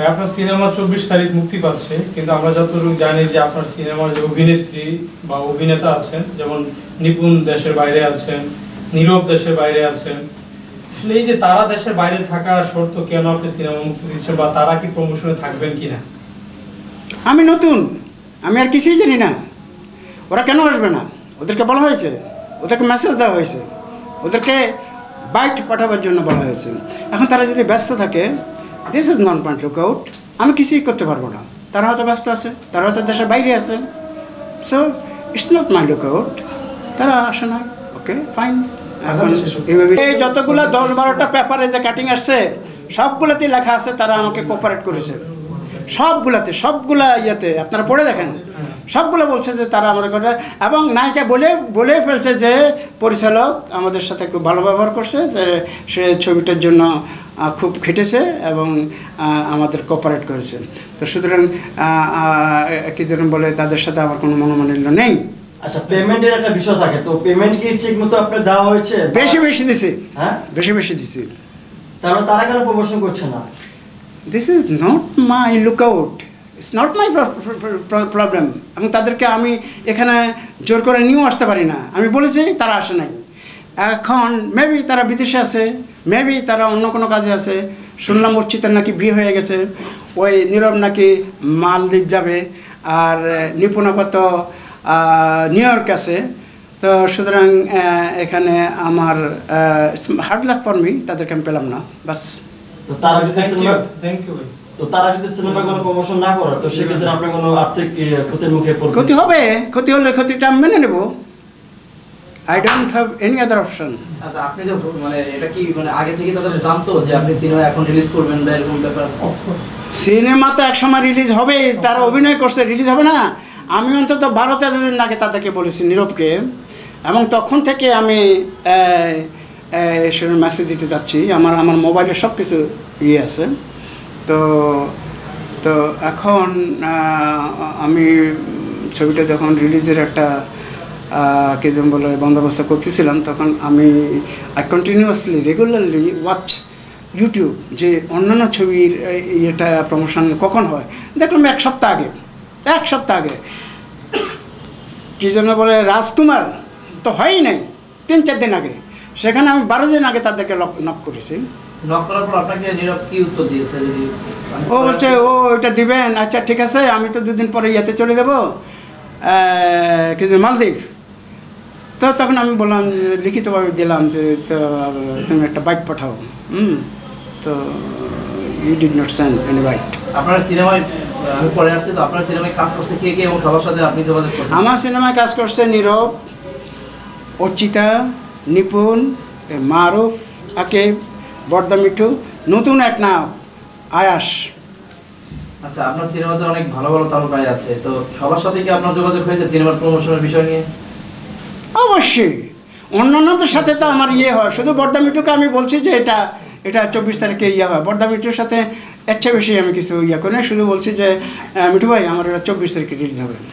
আপনার সিনেমা 24 তারিখ মুক্তি পাচ্ছে, কিন্তু আমরা যতটুকু জানি যে আপনার সিনেমার যে অভিনেত্রী বা অভিনেতা আছেন, যেমন নিপুণ দেশের বাইরে আছেন, নীরব দেশের বাইরে আছেন, আসলে এই যে তারা দেশের বাইরে থাকা শর্ত কেন আপনি সিনেমা মুক্তি দিচ্ছেন, বা তারা কি প্রমোশনে থাকবেন কিনা? আমি নতুন, আমি আর কিছুই জানি না। ওরা কেন আসবে না? ওদেরকে বলা হয়েছে, ওদেরকে মেসেজ দেওয়া হয়েছে, ওদেরকে বাইট পাঠাবার জন্য বলা হয়েছে। এখন তারা যদি ব্যস্ত থাকে, this is not my look out, আমি কিছুই করতে পারবো না। তারা হয়তো ব্যস্ত আছে, তারা হয়তো দেশের বাইরে আছে, so it's not my look out. তারা আসে না, ওকে ফাইন। এখন এই যতগুলো 10-12টা পেপারে যে কাটিং আসছে, সবগুলোতেই লেখা আছে তারা আমাকে কোঅপারেট করেছে, সবগুলাতে, সবগুলা ইয়েতে আপনারা পড়ে দেখেন, সবগুলো বলছে যে তারা আমাদের কথা, এবং নায়িকা বলে ফেলছে যে পরিচালক আমাদের সাথে খুব ভালো ব্যবহার করছে, সে ছবিটার জন্য খুব খেটেছে এবং আমাদের কোঅপারেট করেছে। তো সুতরাং কি ধরুন বলে, তাদের সাথে আমার কোনো মনোমালিন্য নেই। আচ্ছা, পেমেন্টের একটা বিষয় থাকে, তো পেমেন্ট কি ঠিক মতো আপনার দেওয়া হয়েছে? বেশি দিছি। হ্যাঁ, বেশি দিছি। তাহলে তারা কেন প্রমোশন করছে না? This is not my look out, it's not my problem. এবং তাদেরকে আমি এখানে জোর করে নিয়েও আসতে পারি না। আমি বলেছি, তারা আসে নাই। এখন মেবি তারা বিদেশে আছে, মেবি তারা অন্য কোনো কাজে আছে। শুনলাম অর্চিতার নাকি বিয়ে হয়ে গেছে, ওই নীরব নাকি মালদ্বীপ যাবে, আর নিপুণ আপাত নিউ ইয়র্ক আছে। তো সুতরাং এখানে আমার হার্ড লাক ফর মি, তাদেরকে আমি পেলাম না, বাস। তো তারা যদি সিনেমা কোনো প্রমোশন না করে, তো সেক্ষেত্রে আপনার কোনো আর্থিক ক্ষতির মুখে পড়বে? ক্ষতি হবে, ক্ষতি হলে ক্ষতিটা আমি মেনে নেব। I don't have any other option. আচ্ছা, আপনি যে মানে এটা কি মানে আগে থেকে তারা জানতো যে আপনি সিনেমা এখন রিলিজ করবেন বা এরকম ব্যাপার? সিনেমা তো একসময় রিলিজ হবে, তারা অভিনয় করছে, রিলিজ হবে না? আমি অন্তত 12-13 দিন আগে তাদেরকে বলেছি, নীরবকে, এবং তখন থেকে আমি সেটা মেসেজ দিতে যাচ্ছি। আমার মোবাইলে সব কিছু ইয়ে আছে। তো তো এখন আমি ছবিটা যখন রিলিজের একটা কে যেন বলে বন্দোবস্ত করতেছিলাম, তখন আমি কন্টিনিউয়াসলি রেগুলারলি ওয়াচ ইউটিউব, যে অন্যান্য ছবির ইয়েটা প্রমোশন কখন হয়। দেখলাম এক সপ্তাহ আগে কী যেন বলে রাজকুমার, তো হয়ই নাই 3-4 দিন আগে। সেখানে আমি 12 দিন আগে তাদেরকে নক করেছি। নক করার পর আপনাকে নীরব কি উত্তর দিয়েছে? ও বলছে, ও ওইটা দিবেন, আচ্ছা ঠিক আছে, আমি তো 2 দিন পরে ইয়েতে চলে যাবো, কিছু মালদ্বীপ। তো তখন আমি বললাম, লিখিতভাবে দিলাম যে তো তুমি একটা বাইট পাঠাও। তো you did not send any bite. আপনার সিনেমায় পরে আসছে, তো আপনার সিনেমায় কাজ করছে কে এবং সবার সাথে আপনি যোগাযোগ করছেন? আমার সিনেমায় কাজ করছে নীরব, অর্চিতা, নিপুণ, মারুফ, আকিব, বর্দা মিঠু, নতুন এক নায়ক আয়াস। আচ্ছা, আপনার সিনেমাতে অনেক ভালো তারকাই আছে, তো সবার সাথে কি আপনার যোগাযোগ হয়েছে সিনেমার প্রমোশনের বিষয় নিয়ে? অবশ্যই, অন্যান্যদের সাথে তো আমার ইয়ে হয়। শুধু বর্দা মিঠুকে আমি বলছি যে এটা 24 তারিখে ইয়ে হয়। বর্দা মিঠুর সাথে এর চেয়ে বেশি আমি কিছু ইয়ে করি না, শুধু বলছি যে মিঠু ভাই, আমার এটা 24 তারিখে রিলিজ হবে।